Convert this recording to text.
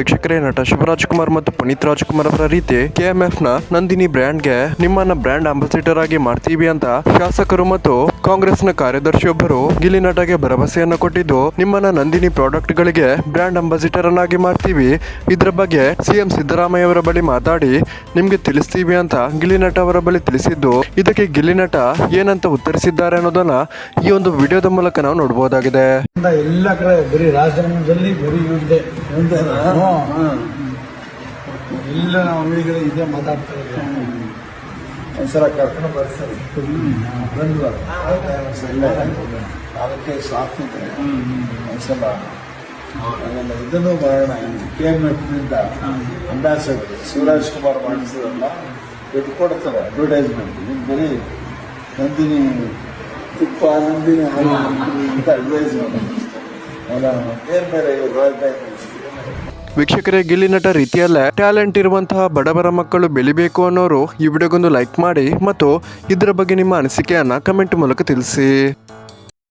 ವೀಕ್ಷಕರೇ, ನಟ ಶಿವರಾಜ್ಕುಮಾರ್ ಮತ್ತು ಪುನೀತ್ ರಾಜ್ಕುಮಾರ್ ಅವರ ರೀತಿ ಕೆಎಂಎಫ್ ನ ನಂದಿನಿ ಬ್ರ್ಯಾಂಡ್ಗೆ ನಿಮ್ಮನ್ನ ಬ್ರ್ಯಾಂಡ್ ಅಂಬಾಸಿಡರ್ ಆಗಿ ಮಾಡ್ತೀವಿ ಅಂತ ಶಾಸಕರು ಮತ್ತು ಕಾಂಗ್ರೆಸ್ನ ಕಾರ್ಯದರ್ಶಿಯೊಬ್ಬರು ಗಿಲ್ಲಿ ನಟಗೆ ಭರವಸೆಯನ್ನು ಕೊಟ್ಟಿದ್ದು, ನಿಮ್ಮನ್ನ ನಂದಿನಿ ಪ್ರಾಡಕ್ಟ್ ಗಳಿಗೆ ಬ್ರ್ಯಾಂಡ್ ಅಂಬಾಸಿಡರ್ ಅನ್ನಾಗಿ ಮಾಡ್ತೀವಿ, ಇದರ ಬಗ್ಗೆ ಸಿಎಂ ಸಿದ್ದರಾಮಯ್ಯ ಅವರ ಬಳಿ ಮಾತಾಡಿ ನಿಮ್ಗೆ ತಿಳಿಸ್ತೀವಿ ಅಂತ ಗಿಲ್ಲಿ ನಟ ಅವರ ಬಳಿ ತಿಳಿಸಿದ್ದು, ಇದಕ್ಕೆ ಗಿಲ್ಲಿ ನಟ ಏನಂತ ಉತ್ತರಿಸಿದ್ದಾರೆ ಅನ್ನೋದನ್ನ ಈ ಒಂದು ವಿಡಿಯೋದ ಮೂಲಕ ನಾವು ನೋಡಬಹುದಾಗಿದೆ. ಎಲ್ಲ ಕಡೆ ಬರೀ ರಾಜಧಾನಿಯಲ್ಲಿ ಬರೀ ಇವ್ರದೇ ಎಲ್ಲ ನಾವು ಅಂಗಡಿಗಳು ಇದೇ ಮಾತಾಡ್ತಾ ಇದ್ದೀವಿ. ಒಂದ್ಸಲ ಕರ್ಕೊಂಡು ಬರ್ತಾರೆ ಬಂದ್ವ ಎಲ್ಲ ಅದಕ್ಕೆ ಸಾಕ್ತಿದೆ. ಒಂದ್ಸಲ ಆಮೇಲೆ ಇದನ್ನು ಮಾಡೋಣ, KMF ಅಂಬಾಸಿಡರ್ ಶಿವರಾಜ್ಕುಮಾರ್ ಮಾಡಿಸಿದ್ರಲ್ಲ, ಇದು ಕೊಡ್ತಾರೆ ಅಡ್ವರ್ಟೈಸ್ಮೆಂಟ್. ಬರೀ ನಂದಿನಿ ತುಪ್ಪ, ನಂದಿನಿ ಹಾಲು ಅಂತ ಅಡ್ವರ್ಟೈಸ್ಮೆಂಟ್. ಬೇರೆ ವೀಕ್ಷಕರೇ, ಗಿಲ್ಲಿ ನಟ ರೀತಿಯಲ್ಲೇ ಟ್ಯಾಲೆಂಟ್ ಇರುವಂತಹ ಬಡವರ ಮಕ್ಕಳು ಬೆಳಿಬೇಕು ಅನ್ನೋರು ಈ ವಿಡಿಯೋಗೊಂದು ಲೈಕ್ ಮಾಡಿ ಮತ್ತು ಇದರ ಬಗ್ಗೆ ನಿಮ್ಮ ಅನಿಸಿಕೆಯನ್ನ ಕಮೆಂಟ್ ಮೂಲಕ ತಿಳಿಸಿ.